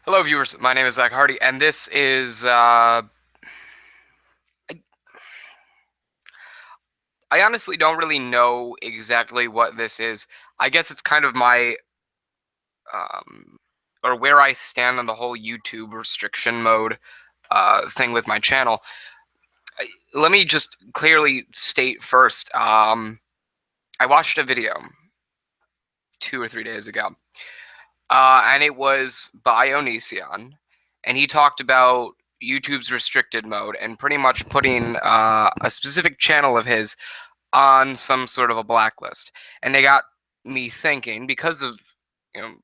Hello, viewers. My name is Zach Hardy, and this is. I honestly don't really know exactly what this is. I guess it's kind of my. Um, or where I stand on the whole YouTube restriction mode thing with my channel. Let me just clearly state first. I watched a video 2 or 3 days ago, and it was by Onision, and he talked about YouTube's restricted mode and pretty much putting a specific channel of his on some sort of a blacklist. And they got me thinking because of you know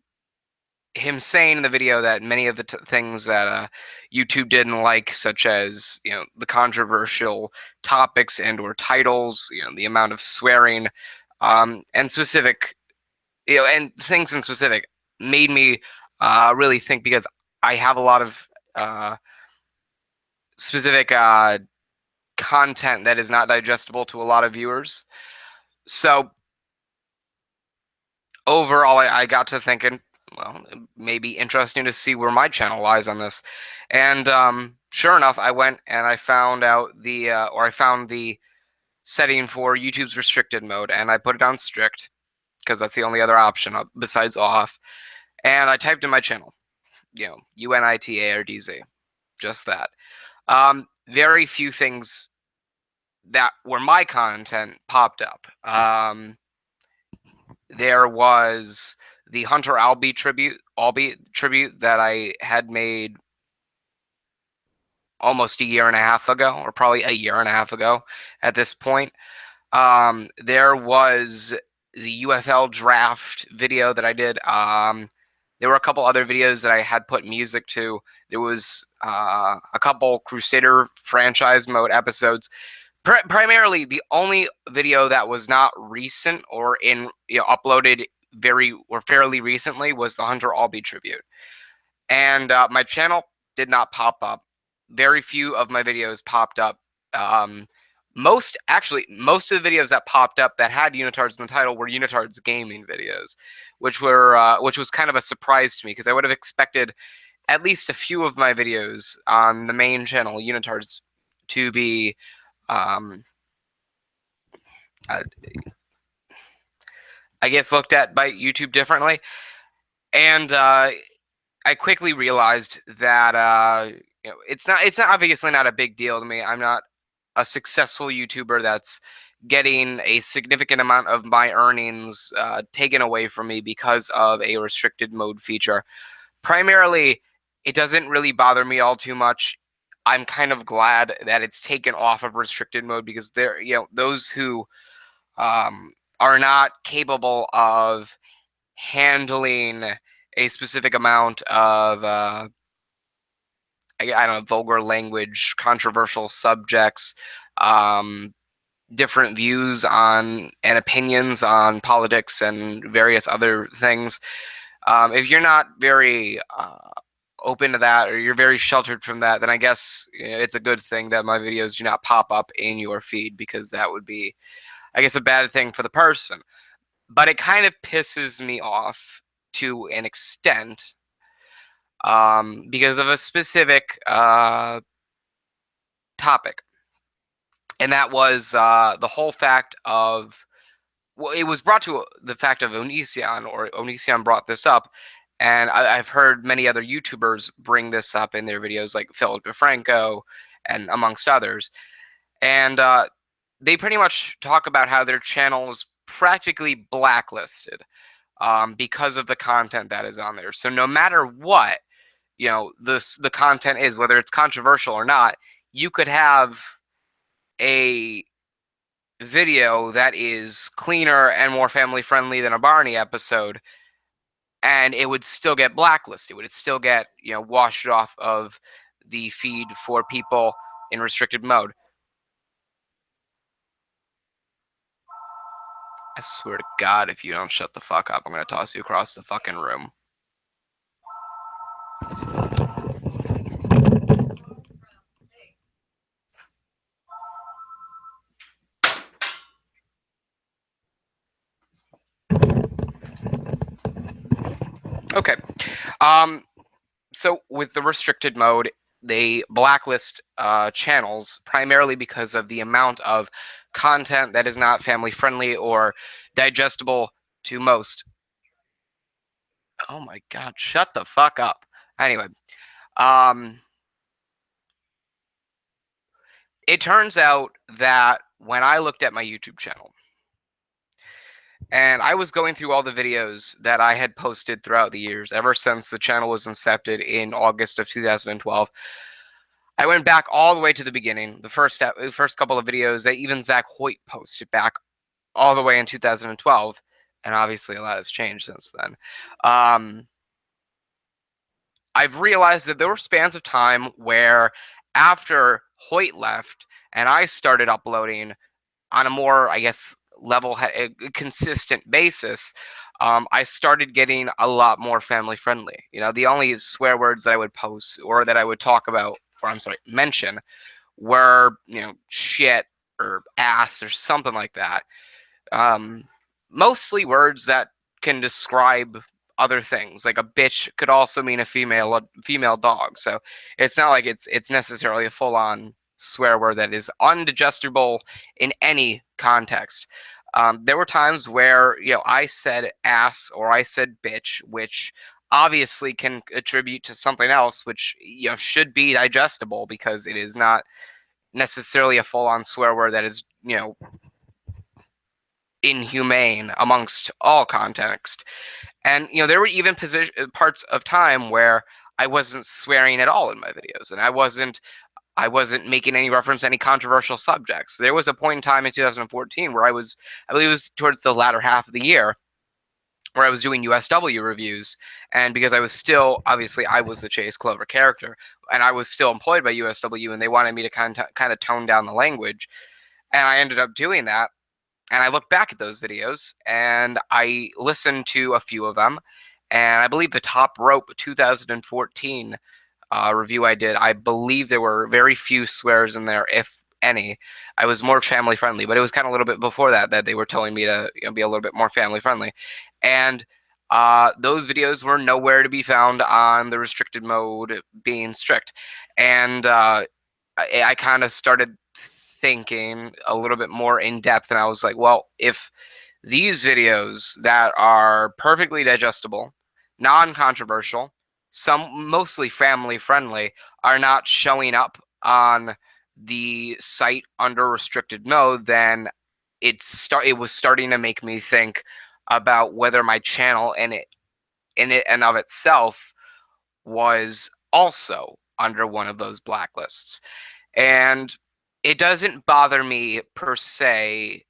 him saying in the video that many of the things that YouTube didn't like, such as the controversial topics and or titles, the amount of swearing, and specific and things in specific made me really think because I have a lot of specific content that is not digestible to a lot of viewers. So overall, I got to thinking, well, it may be interesting to see where my channel lies on this. And sure enough, I went and I found out I found the setting for YouTube's restricted mode, and I put it on strict because that's the only other option besides off. And I typed in my channel, UNITARDZ, just that. Very few things that were my content popped up. There was the Hunter Albee tribute that I had made almost a year and a half ago, or probably a year and a half ago at this point. There was the UFL draft video that I did. There were a couple other videos that I had put music to. There was a couple Crusader franchise mode episodes. Primarily, the only video that was not recent or uploaded fairly recently was the Hunter Albee tribute, and my channel did not pop up. Very few of my videos popped up. Most of the videos that popped up that had unitards in the title were unitards gaming videos, which was kind of a surprise to me because I would have expected at least a few of my videos on the main channel unitards to be um, uh, I guess looked at by YouTube differently. And I quickly realized that it's not obviously not a big deal to me. I'm not a successful YouTuber that's getting a significant amount of my earnings taken away from me because of a restricted mode feature. Primarily, it doesn't really bother me all too much. I'm kind of glad that it's taken off of restricted mode because those who are not capable of handling a specific amount of I don't know, vulgar language, controversial subjects, um, different views on and opinions on politics and various other things. If you're not very open to that, or you're very sheltered from that, then I guess it's a good thing that my videos do not pop up in your feed, because that would be, I guess, a bad thing for the person. But it kind of pisses me off to an extent because of a specific topic, and that was the whole fact of, well, it was brought to the fact of Onision, or Onision brought this up, and I've heard many other YouTubers bring this up in their videos, like Philip DeFranco and amongst others, and they pretty much talk about how their channel is practically blacklisted because of the content that is on there. So no matter what, the content is, whether it's controversial or not, you could have a video that is cleaner and more family friendly than a Barney episode, and it would still get blacklisted. It would still get washed off of the feed for people in restricted mode. I swear to God, if you don't shut the fuck up, I'm gonna toss you across the fucking room. Okay. Um, So with the restricted mode, they blacklist channels primarily because of the amount of content that is not family friendly or digestible to most. Oh my god, shut the fuck up. Anyway, um, it turns out that when I looked at my YouTube channel, and I was going through all the videos that I had posted throughout the years, ever since the channel was incepted in August of 2012. I went back all the way to the beginning, the first couple of videos that even Zach Hoyt posted back all the way in 2012, and obviously a lot has changed since then. I've realized that there were spans of time where after Hoyt left and I started uploading on a more, I guess, consistent basis, I started getting a lot more family friendly. You know, the only swear words that I would post or that I would talk about, or I'm sorry, mention, were, you know, shit or ass or something like that. Um, Mostly words that can describe other things. Like a bitch could also mean a female dog. So it's not like it's necessarily a full on swear word that is undigestible in any context. There were times where, you know, I said ass or I said bitch, which obviously can attribute to something else, which, you know, should be digestible because it is not necessarily a full on swear word that is, you know, inhumane amongst all context. And, you know, there were even parts of time where I wasn't swearing at all in my videos, and I wasn't making any reference to any controversial subjects. There was a point in time in 2014 where I believe it was towards the latter half of the year, where I was doing USW reviews, and because I was still, obviously I was the Chase Clover character, and I was still employed by USW, and they wanted me to kind of tone down the language, and I ended up doing that. And I look back at those videos and I listened to a few of them. And I believe the Top Rope 2014 review I did, I believe there were very few swears in there, if any. I was more family friendly, but it was kind of a little bit before that that they were telling me to, you know, be a little bit more family friendly. And those videos were nowhere to be found on the restricted mode being strict. And I kind of started thinking a little bit more in depth, and I was like, well, if these videos that are perfectly digestible, non-controversial, some mostly family friendly, are not showing up on the site under restricted mode, then it was starting to make me think about whether my channel in it and of itself was also under one of those blacklists. And it doesn't bother me per se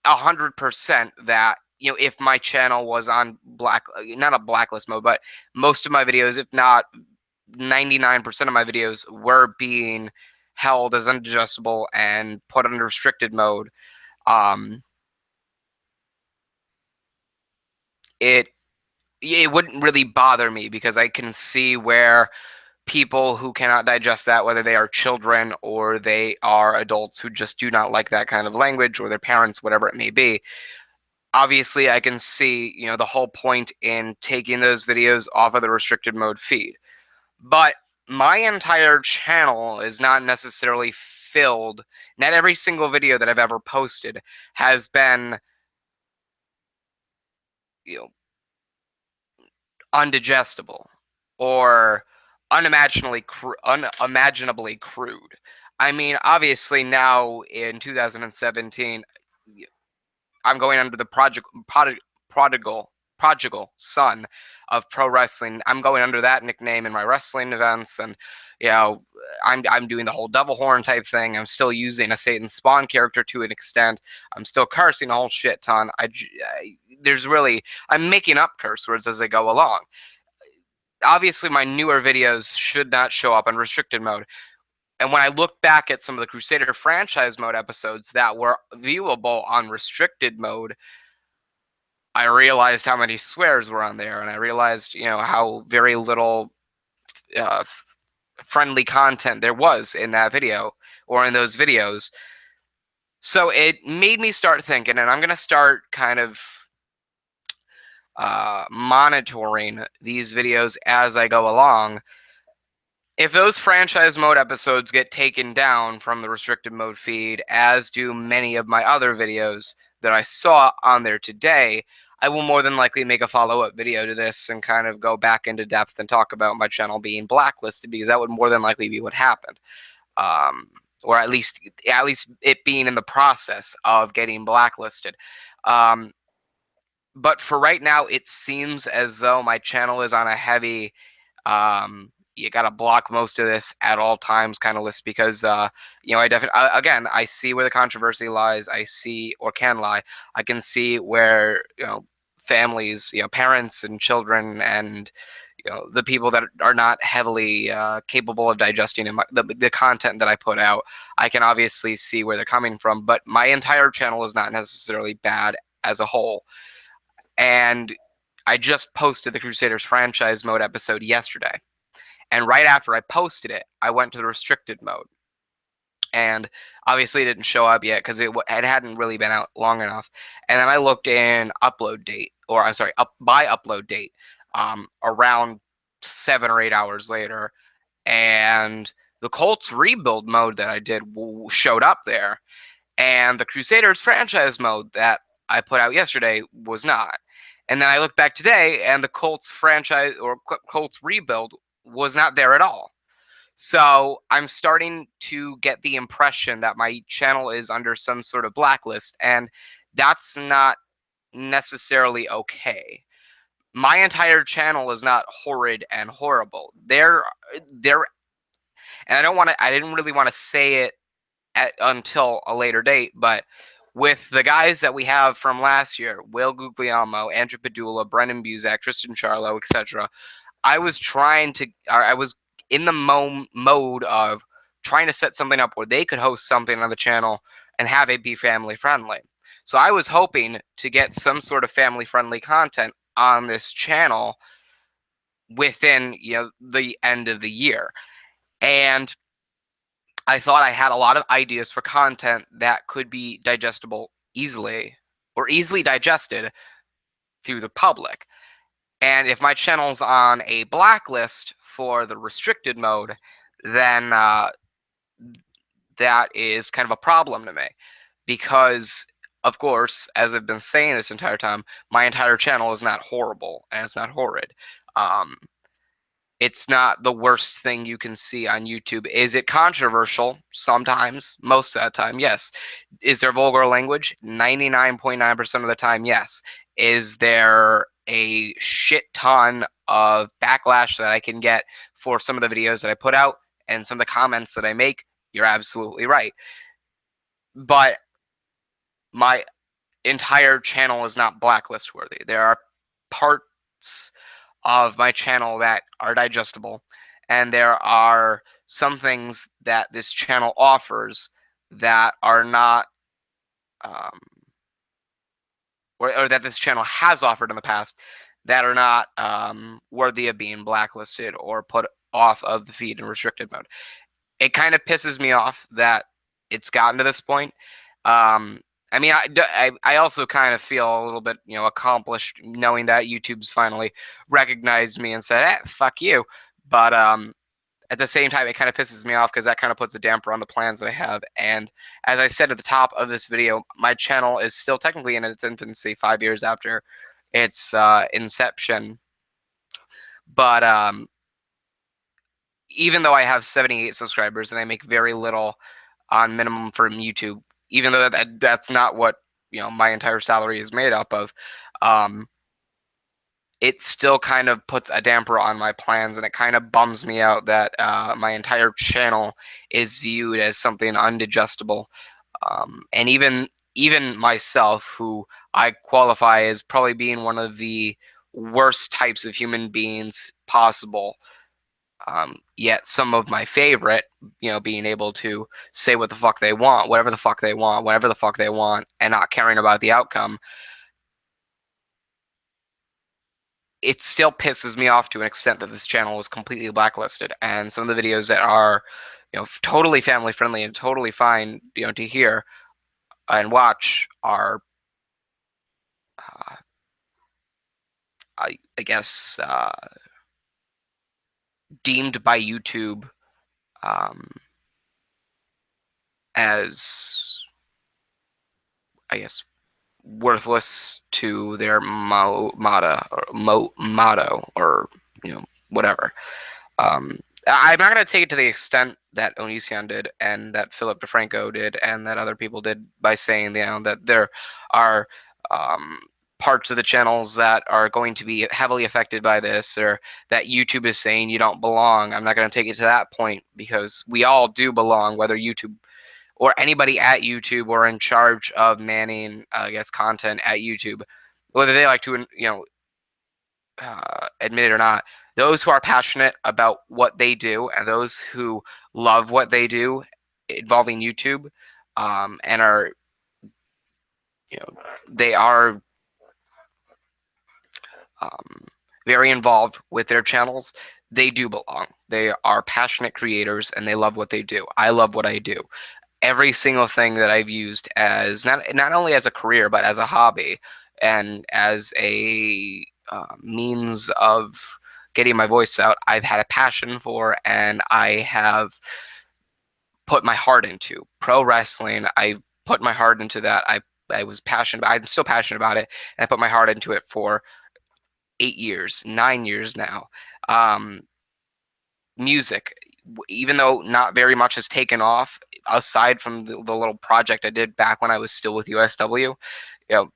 100% that, you know, if my channel was on not a blacklist mode, but most of my videos, if not 99% of my videos, were being held as unadjustable and put under restricted mode. um it it wouldn't really bother me because I can see where people who cannot digest that, whether they are children or they are adults who just do not like that kind of language, or their parents, whatever it may be. Obviously, I can see, you know, the whole point in taking those videos off of the restricted mode feed. But my entire channel is not necessarily filled. Not every single video that I've ever posted has been, you know, undigestible or unimaginably crude. I mean, obviously now in 2017, I'm going under the prodigal son of pro wrestling. I'm going under that nickname in my wrestling events, and, you know, I'm doing the whole devil horn type thing. I'm still using a Satan Spawn character to an extent. I'm still cursing a whole shit ton. I'm making up curse words as I go along. Obviously, my newer videos should not show up in restricted mode. And when I look back at some of the Crusader franchise mode episodes that were viewable on restricted mode, I realized how many swears were on there, and I realized, you know, how very little uh, friendly content there was in that video or in those videos. So it made me start thinking, and I'm going to start kind of monitoring these videos as I go along if those franchise mode episodes get taken down from the restricted mode feed, as do many of my other videos that I saw on there today, I will more than likely make a follow-up video to this and kind of go back into depth and talk about my channel being blacklisted, because that would more than likely be what happened. Um, or at least it being in the process of getting blacklisted. Um, but for right now, it seems as though my channel is on a heavy you got to block most of this at all times kind of list, because I definitely, again, I see where the controversy lies. I see, or can lie, I can see where families, parents and children, and the people that are not heavily capable of digesting the content that I put out. I can obviously see where they're coming from, but my entire channel is not necessarily bad as a whole. And I just posted the Crusaders franchise mode episode yesterday. And right after I posted it, I went to the restricted mode. And obviously it didn't show up yet because it hadn't really been out long enough. And then I looked in upload date, or I'm sorry, by upload date, around 7 or 8 hours later. And the Colts rebuild mode that I did showed up there. And the Crusaders franchise mode that I put out yesterday was not. And then I looked back today, and the Colts franchise, or Colts rebuild, was not there at all. So I'm starting to get the impression that my channel is under some sort of blacklist, and that's not necessarily okay. My entire channel is not horrid and horrible. There, and I didn't really want to say it until a later date, but with the guys that we have from last year, Will Guglielmo, Andrew Padula, Brendan Buzak, Tristan Charlo, etc., I was in the mode of trying to set something up where they could host something on the channel and have it be family friendly. So I was hoping to get some sort of family friendly content on this channel within, the end of the year. And I thought I had a lot of ideas for content that could be digestible easily, or easily digested through the public. And if my channel's on a blacklist for the restricted mode, then that is kind of a problem to me. Because, of course, as I've been saying this entire time, my entire channel is not horrible and it's not horrid. Um, it's not the worst thing you can see on YouTube. Is it controversial? Sometimes. Most of the time, yes. Is there vulgar language? 99.9% of the time, yes. Is there a shit ton of backlash that I can get for some of the videos that I put out and some of the comments that I make? You're absolutely right. But my entire channel is not blacklist worthy. There are parts of my channel that are digestible, and there are some things that this channel offers that are not, um, or that this channel has offered in the past, that are not worthy of being blacklisted or put off of the feed in restricted mode. It kind of pisses me off that it's gotten to this point. Um, I mean, I also kind of feel a little bit, accomplished knowing that YouTube's finally recognized me and said, fuck you. But at the same time, it kind of pisses me off because that kind of puts a damper on the plans that I have. And as I said at the top of this video, my channel is still technically in its infancy 5 years after its inception. But even though I have 78 subscribers and I make very little on minimum from YouTube, even though that's not what my entire salary is made up of, um, it still kind of puts a damper on my plans, and it kind of bums me out that my entire channel is viewed as something undigestible. And even myself, who I qualify as probably being one of the worst types of human beings possible, yet some of my favorite, being able to say what the fuck they want, whatever the fuck they want, whatever the fuck they want, and not caring about the outcome, it still pisses me off to an extent that this channel is completely blacklisted. And some of the videos that are, totally family friendly and totally fine, to hear and watch are, I guess, deemed by YouTube as, I guess, worthless to their motto, or whatever. Um, I'm not going to take it to the extent that Onision did and that Philip DeFranco did and that other people did by saying that there are um, parts of the channels that are going to be heavily affected by this, or that YouTube is saying you don't belong. I'm not going to take it to that point, because we all do belong, whether YouTube or anybody at YouTube or in charge of manning, I guess, content at YouTube, whether they like to, admit it or not. Those who are passionate about what they do and those who love what they do involving YouTube, and are, they are um, very involved with their channels, they do belong. They are passionate creators and they love what they do. I love what I do. Every single thing that I've used as not only as a career but as a hobby and as a means of getting my voice out, I've had a passion for, and I have put my heart into. Pro wrestling, I've put my heart into that. I was passionate. I'm still passionate about it, and I put my heart into it for 8 years, 9 years now. Music, even though not very much has taken off, aside from the little project I did back when I was still with USW, you know,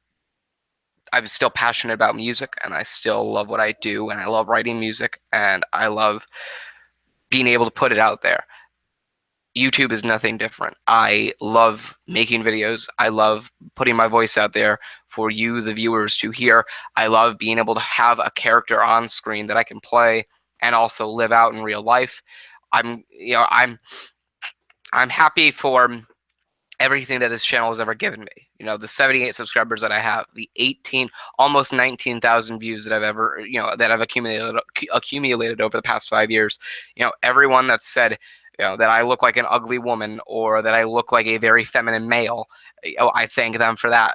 I'm still passionate about music, and I still love what I do, and I love writing music, and I love being able to put it out there. YouTube is nothing different. I love making videos. I love putting my voice out there for you, the viewers, to hear. I love being able to have a character on screen that I can play and also live out in real life. I'm, you know, I'm happy for everything that this channel has ever given me. The 78 subscribers that I have, the 18, almost 19,000 views that I've ever, that I've accumulated over the past 5 years. Everyone that said, that I look like an ugly woman or that I look like a very feminine male, I thank them for that.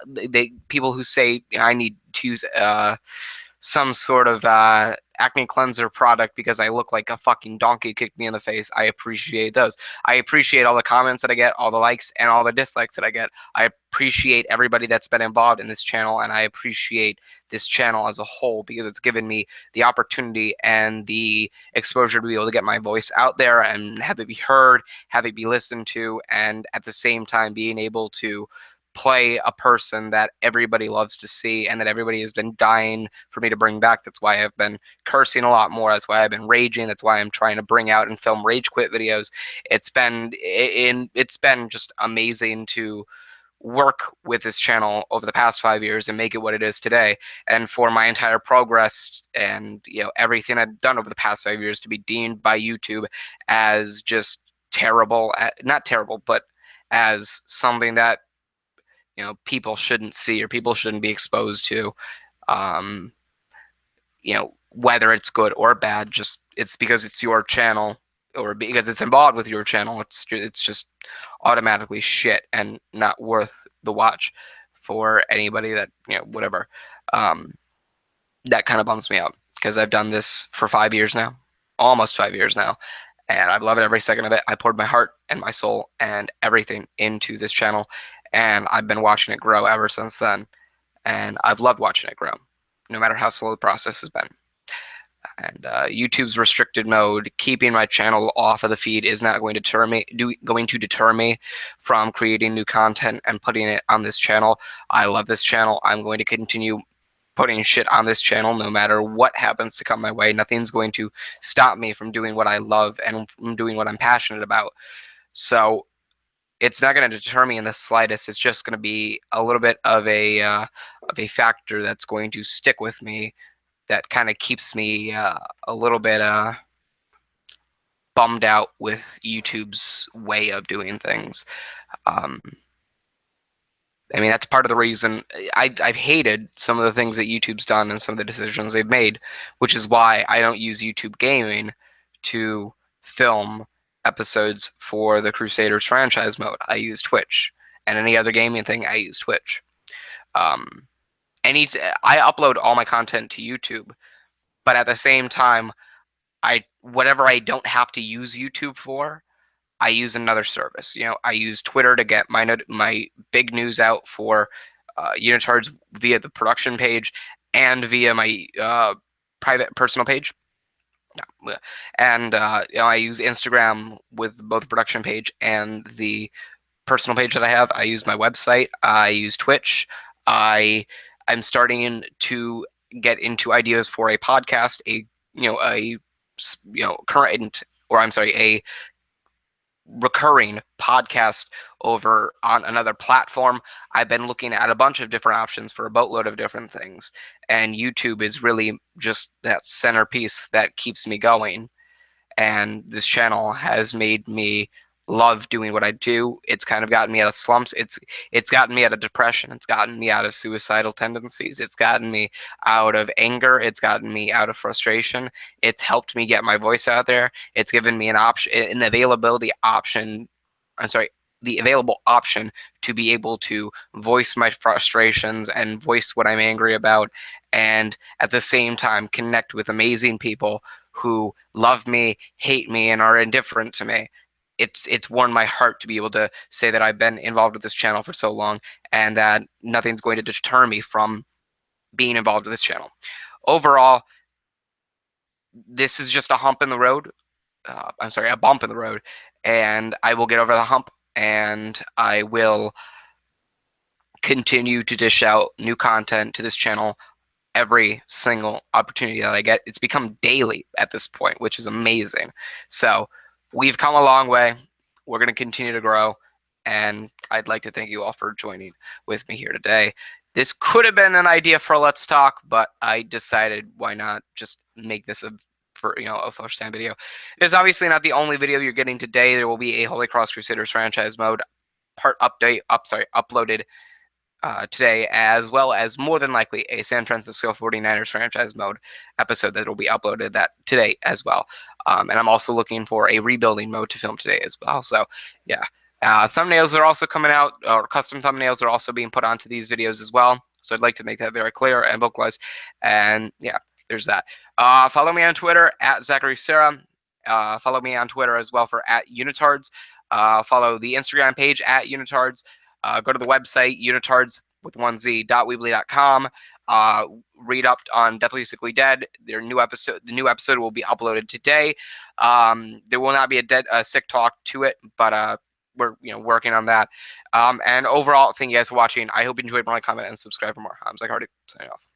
People who say I need to use some sort of acne cleanser product because I look like a fucking donkey kicked me in the face, I appreciate those. I appreciate all the comments that I get, all the likes and all the dislikes that I get. I appreciate everybody that's been involved in this channel, and I appreciate this channel as a whole because it's given me the opportunity and the exposure to be able to get my voice out there and have it be heard, have it be listened to, and at the same time being able to play a person that everybody loves to see and that everybody has been dying for me to bring back. That's why I've been cursing a lot more. That's why I've been raging. That's why I'm trying to bring out and film rage quit videos. It's been just amazing to work with this channel over the past 5 years and make it what it is today. And for my entire progress and everything I've done over the past 5 years to be deemed by YouTube as just terrible, not terrible, but as something that people shouldn't see or people shouldn't be exposed to, um, whether it's good or bad. Just it's because it's your channel or because it's involved with your channel. It's just automatically shit and not worth the watch for anybody that whatever. Um, that kind of bums me out because I've done this for 5 years now, almost 5 years now, and I've loved every second of it. I poured my heart and my soul and everything into this channel, and I've been watching it grow ever since then. And I've loved watching it grow, no matter how slow the process has been. And YouTube's restricted mode, keeping my channel off of the feed, is not going to deter me from creating new content and putting it on this channel. I love this channel. I'm going to continue putting shit on this channel no matter what happens to come my way. Nothing's going to stop me from doing what I love and from doing what I'm passionate about. So it's not going to deter me in the slightest. It's just going to be a little bit of a factor that's going to stick with me, that kind of keeps me a little bit bummed out with YouTube's way of doing things. Um, I mean, that's part of the reason I've hated some of the things that YouTube's done and some of the decisions they've made, which is why I don't use YouTube Gaming to film episodes for the Crusaders franchise mode. I use Twitch. And any other gaming thing, I use Twitch. Um, I upload all my content to YouTube, but at the same time, whatever I don't have to use YouTube for, I use another service. I use Twitter to get my big news out for Unitards via the production page and via my private personal page. And I use Instagram with both the production page and the personal page that I have. I use my website. I use Twitch. I'm starting to get into ideas for a podcast, a current, or I'm sorry, a recurring podcast over on another platform. I've been looking at a bunch of different options for a boatload of different things, and YouTube is really just that centerpiece that keeps me going. And this channel has made me love doing what I do. It's kind of gotten me out of slumps. It's gotten me out of depression. It's gotten me out of suicidal tendencies. It's gotten me out of anger. It's gotten me out of frustration. It's helped me get my voice out there. It's given me an availability option. I'm sorry, the available option to be able to voice my frustrations and voice what I'm angry about, and at the same time connect with amazing people who love me, hate me, and are indifferent to me. It's warmed my heart to be able to say that I've been involved with this channel for so long, and that nothing's going to deter me from being involved with this channel. Overall, this is just a hump in the road. I'm sorry, a bump in the road, and I will get over the hump, and I will continue to dish out new content to this channel every single opportunity that I get. It's become daily at this point, which is amazing. So we've come a long way. We're going to continue to grow. And I'd like to thank you all for joining with me here today. This could have been an idea for a Let's Talk, but I decided why not just make this a first time video. It is obviously not the only video you're getting today. There will be a Holy Cross Crusaders franchise mode uploaded today, as well as more than likely a San Francisco 49ers franchise mode episode that will be uploaded today as well. And I'm also looking for a rebuilding mode to film today as well. So yeah, thumbnails are also coming out, or custom thumbnails are also being put onto these videos as well. So I'd like to make that very clear and vocalized. And yeah, there's that. Follow me on Twitter at Zachary Sarah. Follow me on Twitter as well for at Unitards. Follow the Instagram page at Unitards. Go to the website, unitards with 1z.weebly.com. Read up on Deathly Sickly Dead. The new episode will be uploaded today. There will not be a sick talk to it, but we're working on that. And overall, thank you guys for watching. I hope you enjoyed. Comment and subscribe for more. I'm Zach Hardy, signing off.